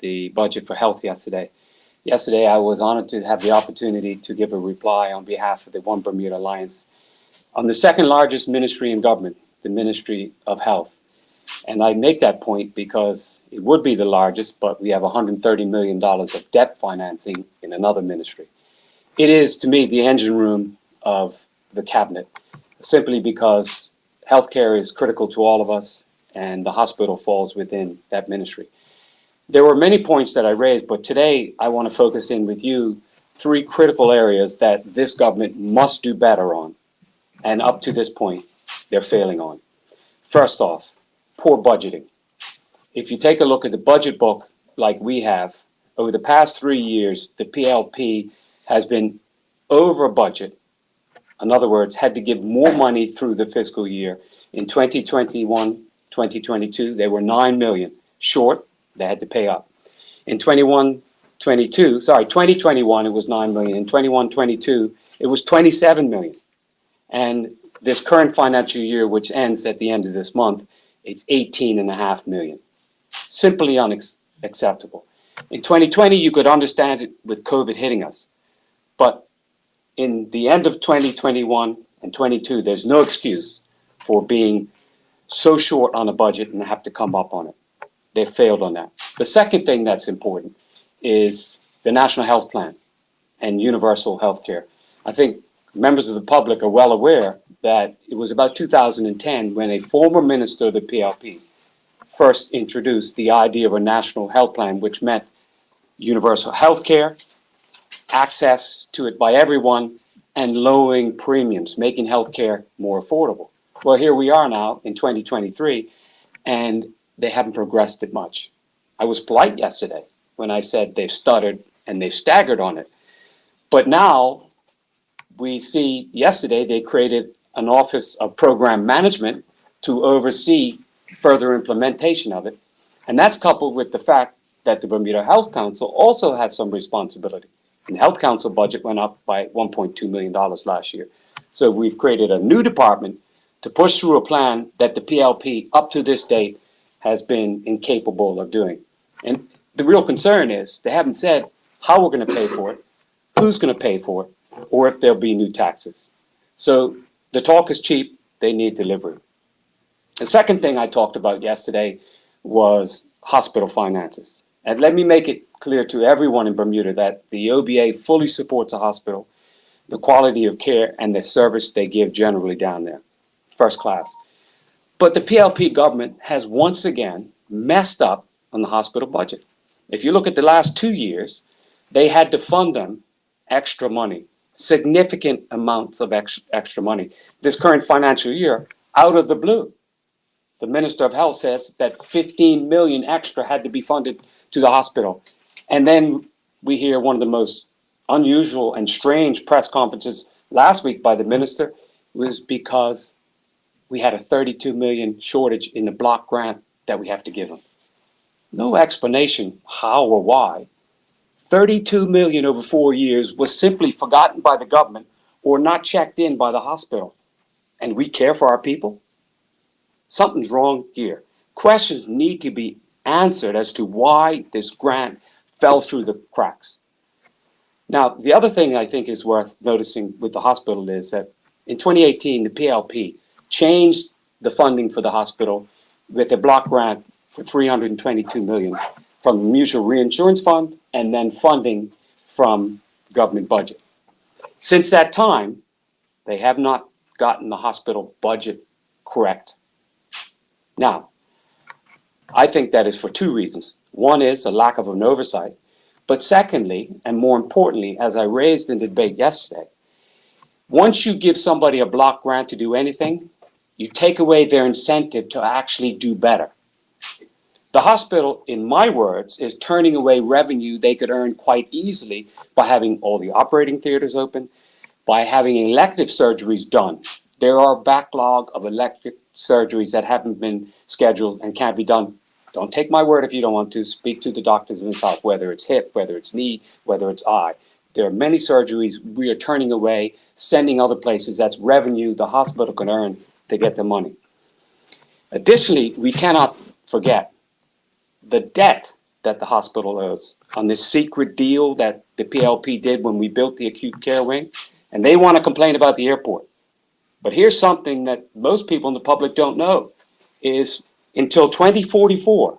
the budget for health yesterday. Yesterday, I was honored to have the opportunity to give a reply on behalf of the One Bermuda Alliance on the second largest ministry in government, the Ministry of Health. And I make that point because it would be the largest, but we have $130 million of debt financing in another ministry. It is, to me, the engine room of the cabinet, simply because healthcare is critical to all of us, and the hospital falls within that ministry. There were many points that I raised, but today I want to focus in with you three critical areas that this government must do better on, and up to this point, they're failing on. First off, poor budgeting. If you take a look at the budget book like we have, over the past 3 years, the PLP has been over budget. In other words, had to give more money through the fiscal year. In 2021, 2022, they were $9 million short. They had to pay up. In 2021, it was $9 million. In 21-22, it was $27 million. And this current financial year, which ends at the end of this month, it's $18.5 million. Simply unacceptable. In 2020, you could understand it with COVID hitting us. But in the end of 2021 and 22, there's no excuse for being so short on a budget and have to come up on it. They failed on that. The second thing that's important is the National Health Plan and universal health care. I think members of the public are well aware that it was about 2010 when a former minister of the PLP first introduced the idea of a national health plan, which meant universal health care, access to it by everyone, and lowering premiums, making health care more affordable. Well, here we are now in 2023, and they haven't progressed it much. I was polite yesterday when I said they've stuttered and they've staggered on it. But now we see yesterday they created an Office of Program Management to oversee further implementation of it. And that's coupled with the fact that the Bermuda Health Council also has some responsibility. And the Health Council budget went up by $1.2 million last year. So we've created a new department to push through a plan that the PLP up to this date has been incapable of doing. And the real concern is they haven't said how we're going to pay for it, who's going to pay for it, or if there'll be new taxes. So the talk is cheap, they need delivery. The second thing I talked about yesterday was hospital finances. And let me make it clear to everyone in Bermuda that the OBA fully supports a hospital, the quality of care and the service they give generally down there, first class. But the PLP government has once again messed up on the hospital budget. If you look at the last 2 years, they had to fund them extra money, significant amounts of extra money. This current financial year, out of the blue, the Minister of Health says that 15 million extra had to be funded to the hospital. And then we hear one of the most unusual and strange press conferences last week by the minister was because we had a 32 million shortage in the block grant that we have to give them. No explanation how or why. 32 million over 4 years was simply forgotten by the government or not checked in by the hospital. And we care for our people? Something's wrong here. Questions need to be answered as to why this grant fell through the cracks. Now, the other thing I think is worth noticing with the hospital is that in 2018, the PLP changed the funding for the hospital with a block grant for $322 million from the Mutual Reinsurance Fund and then funding from the government budget. Since that time, they have not gotten the hospital budget correct. Now, I think that is for two reasons. One is a lack of an oversight, but secondly, and more importantly, as I raised in the debate yesterday, once you give somebody a block grant to do anything, you take away their incentive to actually do better. The hospital, in my words, is turning away revenue they could earn quite easily by having all the operating theaters open, by having elective surgeries done. There are a backlog of elective surgeries that haven't been scheduled and can't be done. Don't take my word if you don't want to. Speak to the doctors themselves, whether it's hip, whether it's knee, whether it's eye. There are many surgeries we are turning away, sending other places. That's revenue the hospital can earn to get the money. Additionally, we cannot forget the debt that the hospital owes on this secret deal that the PLP did when we built the acute care wing, and they want to complain about the airport. But here's something that most people in the public don't know, is until 2044,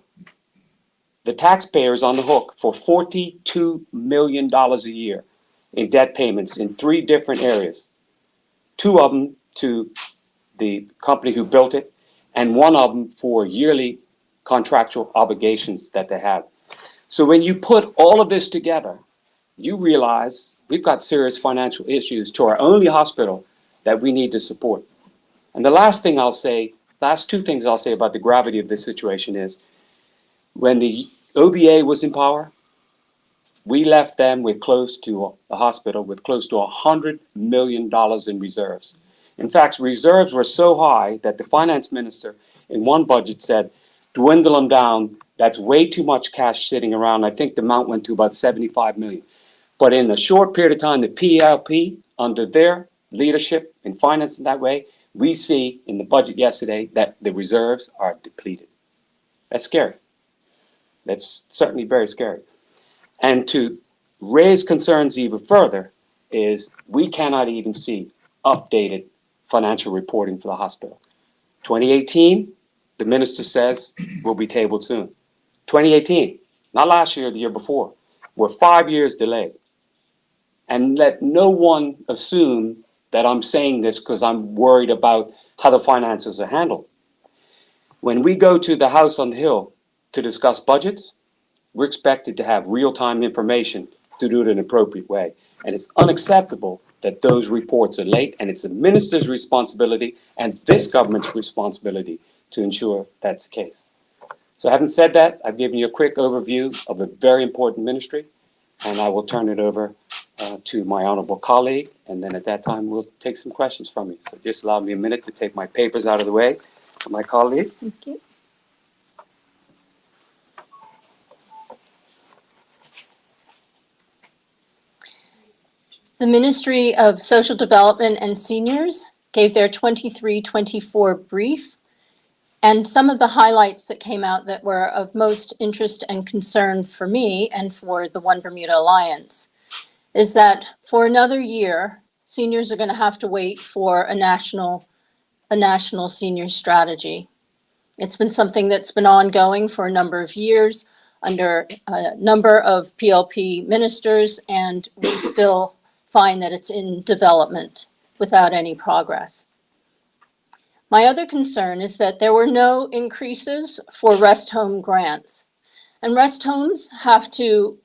the taxpayer is on the hook for $42 million a year in debt payments in 3 different areas. 2 of them to the company who built it, and 1 of them for yearly contractual obligations that they have. So when you put all of this together, you realize we've got serious financial issues to our only hospital that we need to support. And the last 2 things I'll say about the gravity of this situation is, when the OBA was in power, we left them with the hospital with close to $100 million in reserves. In fact, reserves were so high that the finance minister in one budget said, dwindle them down, that's way too much cash sitting around. I think the amount went to about 75 million. But in a short period of time, the PLP, under their leadership in finance in that way, we see in the budget yesterday that the reserves are depleted. That's scary. That's certainly very scary. And to raise concerns even further is we cannot even see updated financial reporting for the hospital. 2018, the minister says will be tabled soon. 2018, not last year, the year before. We're 5 years delayed. And let no one assume that I'm saying this because I'm worried about how the finances are handled. When we go to the House on the Hill to discuss budgets, we're expected to have real-time information to do it in an appropriate way. And it's unacceptable that those reports are late, and it's the minister's responsibility and this government's responsibility to ensure that's the case. So having said that, I've given you a quick overview of a very important ministry, and I will turn it over to my honorable colleague, and then at that time we'll take some questions from you. So just allow me a minute to take my papers out of the way for my colleague. Thank you. The Ministry of Social Development and Seniors gave their 23-24 brief, and some of the highlights that came out that were of most interest and concern for me and for the One Bermuda Alliance is that for another year, seniors are going to have to wait for a national senior strategy. It's been something that's been ongoing for a number of years under a number of PLP ministers, and we still find that it's in development without any progress. My other concern is that there were no increases for rest home grants. And rest homes have to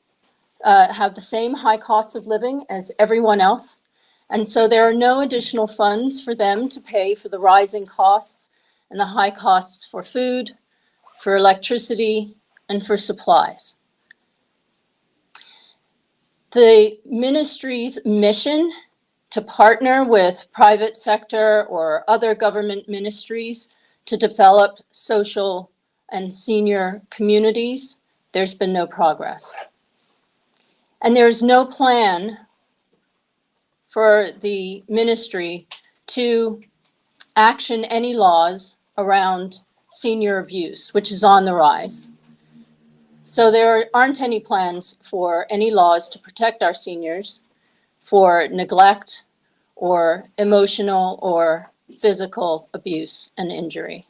have the same high costs of living as everyone else. And so there are no additional funds for them to pay for the rising costs and the high costs for food, for electricity, and for supplies. The ministry's mission to partner with private sector or other government ministries to develop social and senior communities, there's been no progress. And there's no plan for the ministry to action any laws around senior abuse, which is on the rise. So there aren't any plans for any laws to protect our seniors for neglect or emotional or physical abuse and injury.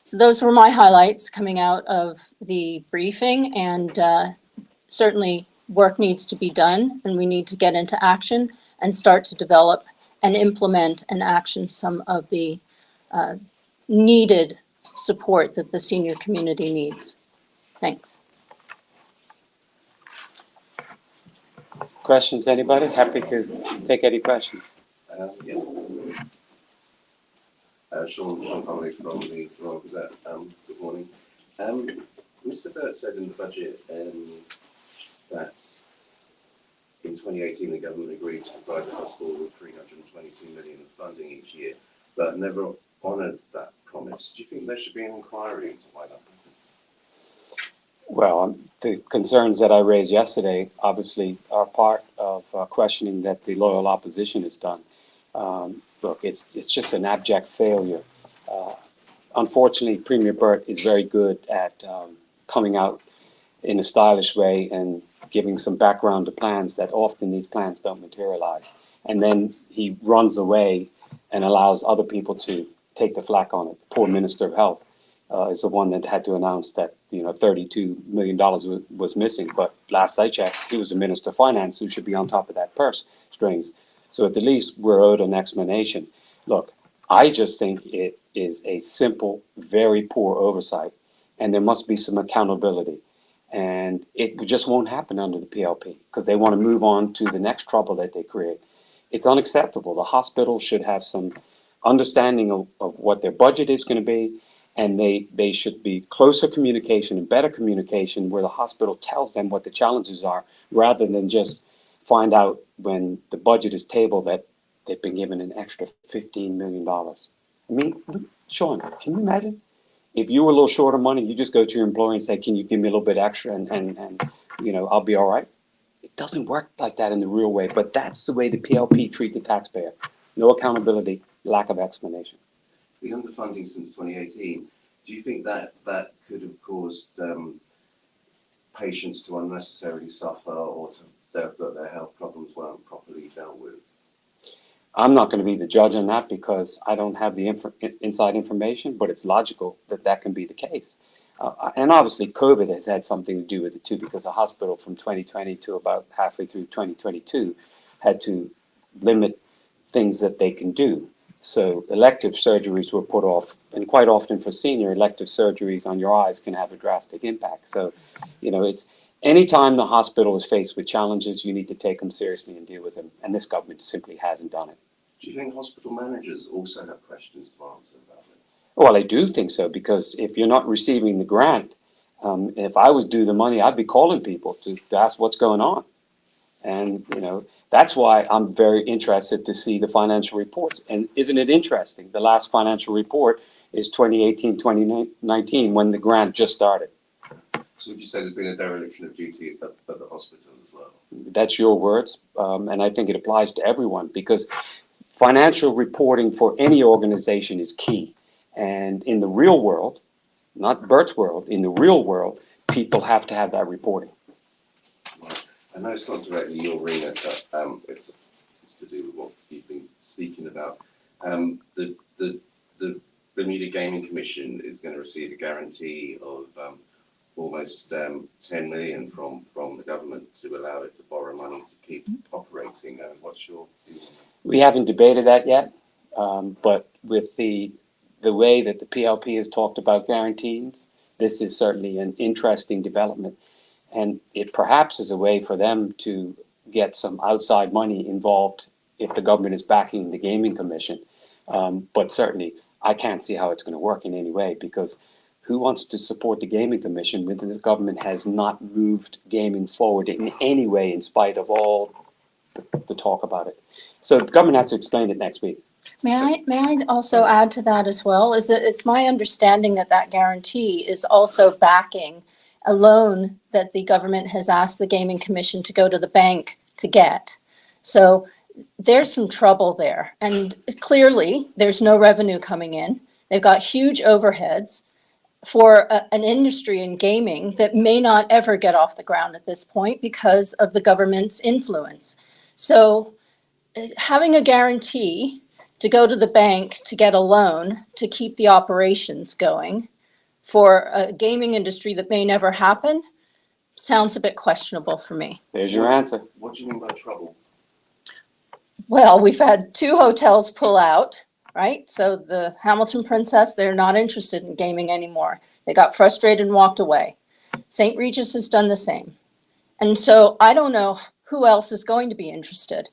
So those were my highlights coming out of the briefing, and certainly work needs to be done, and we need to get into action and start to develop and implement and action some of the needed support that the senior community needs. Thanks. Questions, anybody? Happy to take any questions. Yeah. Sean Conley from the Royal Gazette. Good morning. Mr. Burt said in the budget that in 2018 the government agreed to provide the hospital with 322 million of funding each year, but never honoured that promise. Do you think there should be an inquiry into why that happened? Well, the concerns that I raised yesterday obviously are part of questioning that the loyal opposition has done. Look, it's just an abject failure. Unfortunately, Premier Burt is very good at coming out in a stylish way and giving some background to plans that often these plans don't materialize. And then he runs away and allows other people to take the flak on it. The poor Minister of Health is the one that had to announce that, $32 million was missing. But last I checked, he was the Minister of Finance who should be on top of that purse strings. So at the least, we're owed an explanation. Look, I just think it is a simple, very poor oversight, and there must be some accountability. And it just won't happen under the PLP because they want to move on to the next trouble that they create. It's unacceptable. The hospital should have some understanding of what their budget is going to be, and they should be closer communication and better communication where the hospital tells them what the challenges are rather than just find out when the budget is tabled that they've been given an extra $15 million. I mean, Sean, can you imagine? If you were a little short of money, you just go to your employer and say, can you give me a little bit extra and I'll be all right. It doesn't work like that in the real way, but that's the way the PLP treat the taxpayer. No accountability, lack of explanation. The underfunding since 2018, do you think that could have caused patients to unnecessarily suffer or that their health problems weren't properly dealt with? I'm not going to be the judge on that because I don't have the inside information, but it's logical that that can be the case. And obviously, COVID has had something to do with it too, because the hospital from 2020 to about halfway through 2022 had to limit things that they can do. So elective surgeries were put off, and quite often for senior, elective surgeries on your eyes can have a drastic impact. So, it's anytime the hospital is faced with challenges, you need to take them seriously and deal with them. And this government simply hasn't done it. Do you think hospital managers also have questions to answer about this? Well, I do think so, because if you're not receiving the grant, if I was due the money, I'd be calling people to ask what's going on. And, that's why I'm very interested to see the financial reports. And isn't it interesting? The last financial report is 2018, 2019, when the grant just started. So would you say there's been a dereliction of duty at the hospital as well? That's your words, and I think it applies to everyone, because financial reporting for any organization is key. And in the real world, not Bert's world, in the real world, people have to have that reporting. Right. I know it's not directly your remit, but it's to do with what you've been speaking about. The Bermuda Gaming Commission is going to receive a guarantee of almost 10 million from the government to allow it to borrow money to keep operating. What's your view on that? We haven't debated that yet, but with the way that the PLP has talked about guarantees, this is certainly an interesting development. And it perhaps is a way for them to get some outside money involved if the government is backing the Gaming Commission. But certainly, I can't see how it's going to work in any way, because who wants to support the Gaming Commission when this government has not moved gaming forward in any way in spite of all the talk about it? So the government has to explain it next week. May I also add to that as well? It's my understanding that guarantee is also backing a loan that the government has asked the Gaming Commission to go to the bank to get. So there's some trouble there. And clearly, there's no revenue coming in. They've got huge overheads for an industry in gaming that may not ever get off the ground at this point because of the government's influence. So having a guarantee to go to the bank to get a loan to keep the operations going for a gaming industry that may never happen sounds a bit questionable for me. There's your answer. What do you mean by trouble? Well, we've had 2 hotels pull out, right? So the Hamilton Princess, they're not interested in gaming anymore. They got frustrated and walked away. St. Regis has done the same. And so I don't know who else is going to be interested.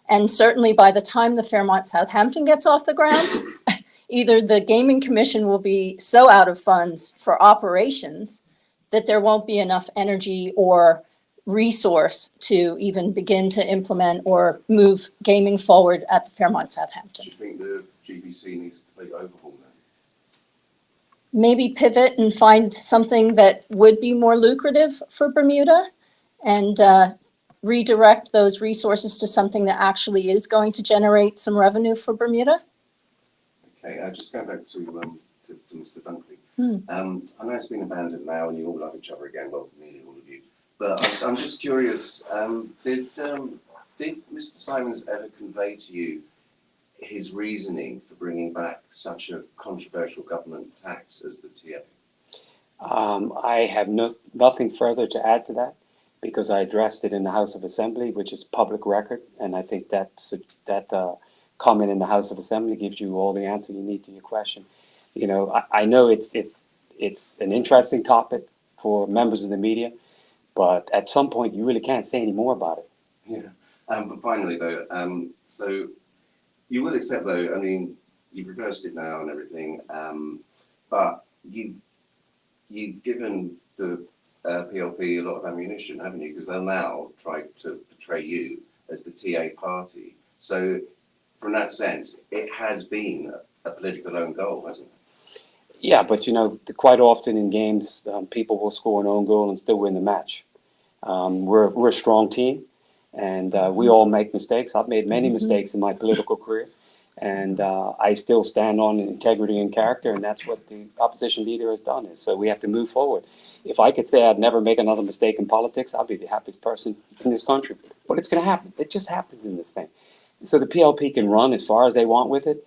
And certainly by the time the Fairmont Southampton gets off the ground, either the Gaming Commission will be so out of funds for operations that there won't be enough energy or resource to even begin to implement or move gaming forward at the Fairmont Southampton. Do you think the GBC needs a complete overhaul then? Maybe pivot and find something that would be more lucrative for Bermuda and redirect those resources to something that actually is going to generate some revenue for Bermuda. Okay, just going back to Mr. Dunkley. I know it's been abandoned now and you all love each other again, well, nearly all of you. But I'm just curious, did Mr. Simons ever convey to you his reasoning for bringing back such a controversial government tax as the TA? I have nothing further to add to that because I addressed it in the House of Assembly, which is public record, and I think that comment in the House of Assembly gives you all the answer you need to your question. You know, I know it's an interesting topic for members of the media, but at some point you really can't say any more about it. Yeah. But finally, though, so you will accept, though, I mean, you've reversed it now and everything, but you've given the PLP a lot of ammunition, haven't you? Because they'll now try to portray you as the TA party. So, from that sense, it has been a political own goal, hasn't it? Yeah, but you know, quite often in games, people will score an own goal and still win the match. We're a strong team, and we all make mistakes. I've made many mistakes in my political career, and I still stand on integrity and character, and that's what the opposition leader has done. Is so we have to move forward. If I could say I'd never make another mistake in politics, I'd be the happiest person in this country. But it's going to happen. It just happens in this thing. So the PLP can run as far as they want with it.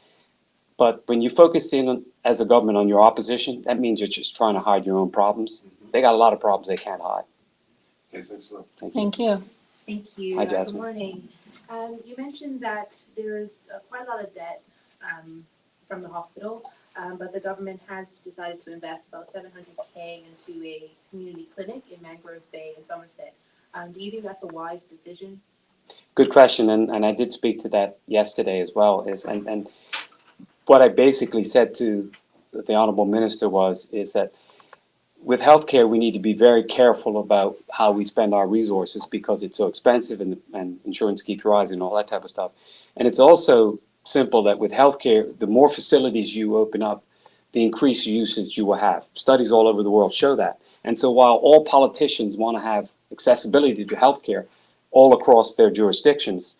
But when you focus in on, as a government on your opposition, that means you're just trying to hide your own problems. They got a lot of problems they can't hide. Okay, thanks a lot. Thank you. Thank you. Thank you. Hi, Good Jasmine. morning. You mentioned that there's quite a lot of debt from the hospital, but the government has decided to invest about $700K into a community clinic in Mangrove Bay in Somerset. Do you think that's a wise decision? Good question, and I did speak to that yesterday as well. And what I basically said to the Honourable Minister is that with healthcare, we need to be very careful about how we spend our resources because it's so expensive and insurance keeps rising and all that type of stuff. And it's also simple that with healthcare, the more facilities you open up, the increased usage you will have. Studies all over the world show that. And so while all politicians want to have accessibility to healthcare all across their jurisdictions,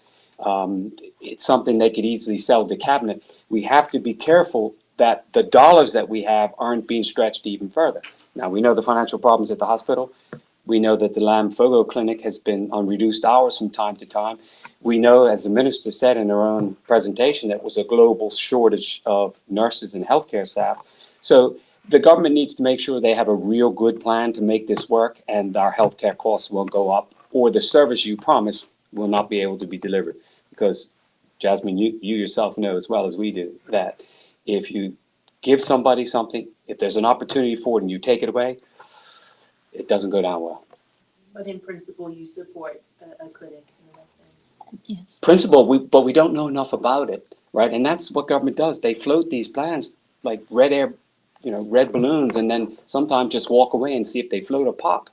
it's something they could easily sell to cabinet. We have to be careful that the dollars that we have aren't being stretched even further. Now, we know the financial problems at the hospital. We know that the Lam Fogo Clinic has been on reduced hours from time to time. We know, as the minister said in her own presentation, that was a global shortage of nurses and healthcare staff. So the government needs to make sure they have a real good plan to make this work and our healthcare costs won't go up or the service you promise will not be able to be delivered. Because, Jasmine, you yourself know as well as we do that if you give somebody something, if there's an opportunity for it and you take it away, it doesn't go down well. But in principle, you support a clinic in the West End. Yes. Principle, but we don't know enough about it, right? And that's what government does. They float these plans like red air, red balloons, and then sometimes just walk away and see if they float or pop.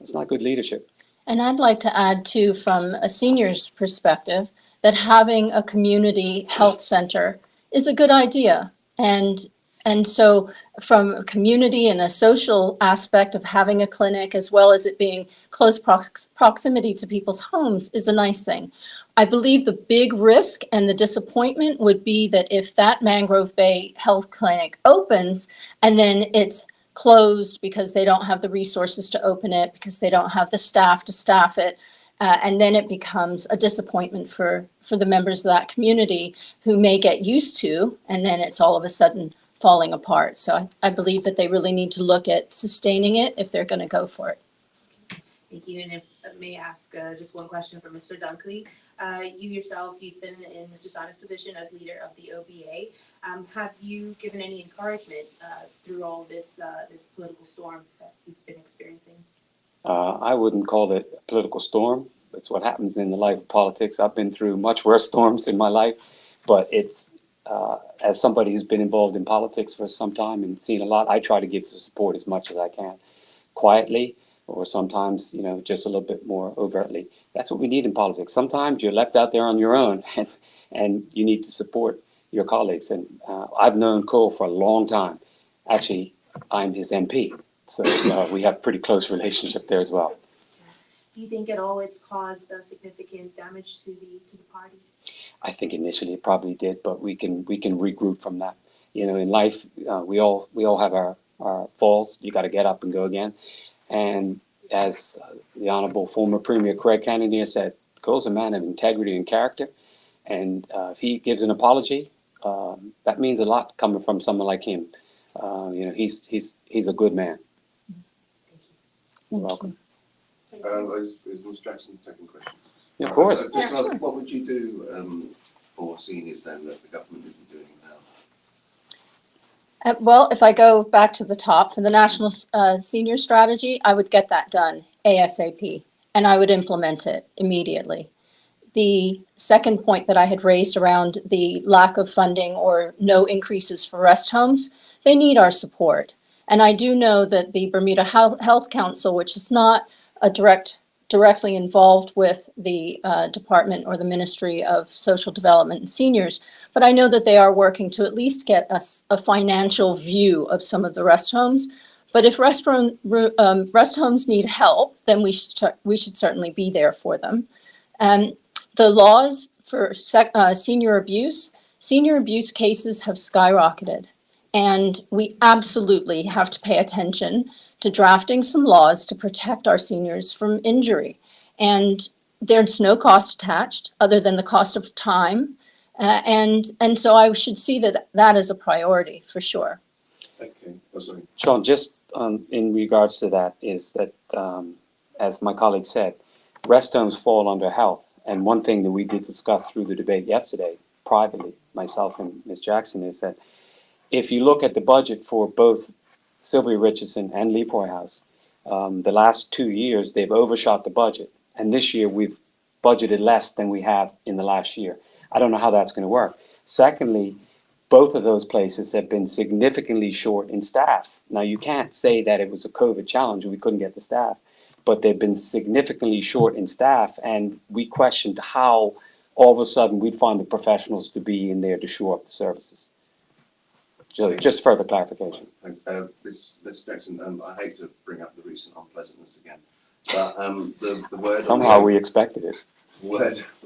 It's not good leadership. And I'd like to add too, from a senior's perspective, that having a community health center is a good idea. And so from a community and a social aspect of having a clinic, as well as it being close proximity to people's homes, is a nice thing. I believe the big risk and the disappointment would be that if that Mangrove Bay Health Clinic opens and then it's closed because they don't have the resources to open it, because they don't have the staff to staff it, and then it becomes a disappointment for the members of that community who may get used to, and then it's all of a sudden falling apart. So I believe that they really need to look at sustaining it if they're going to go for it. Thank you. And if I may ask just one question for Mr. Dunkley. You yourself, you've been in Mr. Simon's position as leader of the OBA. Have you given any encouragement through all this political storm that you've been experiencing? I wouldn't call it a political storm. It's what happens in the life of politics. I've been through much worse storms in my life, but it's as somebody who's been involved in politics for some time and seen a lot, I try to give the support as much as I can, quietly, or sometimes, just a little bit more overtly. That's what we need in politics. Sometimes you're left out there on your own, and you need to support your colleagues. And I've known Cole for a long time. Actually, I'm his MP, so we have a pretty close relationship there as well. Do you think at all it's caused significant damage to the party? I think initially it probably did, but we can regroup from that. In life, we all have our falls. You got to get up and go again. And as the Honorable former Premier Craig Kennedy has said, Cole's a man of integrity and character. And if he gives an apology, that means a lot coming from someone like him. He's a good man. You're welcome. Is Ms. Jackson taking questions? Yeah, of course. What would you do for seniors then that the government isn't doing now? Well, if I go back to the top for the National Senior Strategy, I would get that done ASAP, and I would implement it immediately. The second point that I had raised around the lack of funding or no increases for rest homes, they need our support. And I do know that the Bermuda Health Council, which is not directly involved with the department or the Ministry of Social Development and Seniors, but I know that they are working to at least get us a financial view of some of the rest homes. But if rest homes need help, then we should certainly be there for them. The laws for senior abuse cases have skyrocketed. And we absolutely have to pay attention to drafting some laws to protect our seniors from injury. And there's no cost attached other than the cost of time. And so I should see that as a priority for sure. Okay. Oh, sorry. Sean, just in regards to that is that, as my colleague said, rest homes fall under health. And one thing that we did discuss through the debate yesterday, privately, myself and Ms. Jackson, is that if you look at the budget for both Sylvia Richardson and Leroy House, the last 2 years, they've overshot the budget. And this year, we've budgeted less than we have in the last year. I don't know how that's going to work. Secondly, both of those places have been significantly short in staff. Now, you can't say that it was a COVID challenge, we couldn't get the staff, but they've been significantly short in staff, and we questioned how all of a sudden we'd find the professionals to be in there to shore up the services. So just further clarification. Thanks. Ms. Jackson, I hate to bring up the recent unpleasantness again, but the word Somehow we expected it. the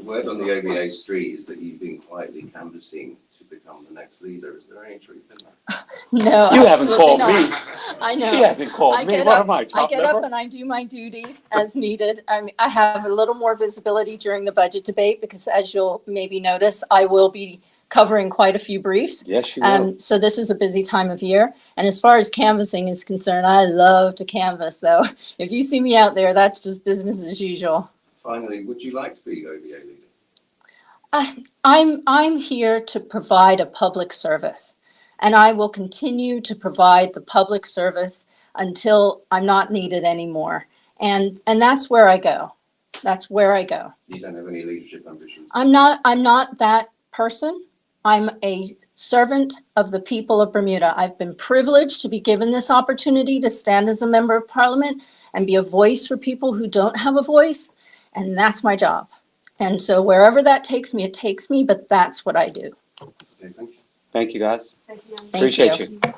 word on the OBA street is that you've been quietly canvassing to become the next leader. Is there any truth in that? No, You haven't called absolutely me. not. I know. She hasn't called me. What am I, I top get up liver? and I do my duty as needed. I have a little more visibility during the budget debate because, as you'll maybe notice, I will be covering quite a few briefs. Yes, you will. So this is a busy time of year. And as far as canvassing is concerned, I love to canvass. So if you see me out there, that's just business as usual. Finally, would you like to be OBA leader? I'm here to provide a public service, and I will continue to provide the public service until I'm not needed anymore. And that's where I go. That's where I go. You don't have any leadership ambitions? I'm not that person. I'm a servant of the people of Bermuda. I've been privileged to be given this opportunity to stand as a member of parliament and be a voice for people who don't have a voice. And that's my job. And so wherever that takes me, it takes me, but that's what I do. Okay, thank you. Thank you, guys. Thank Appreciate you. you.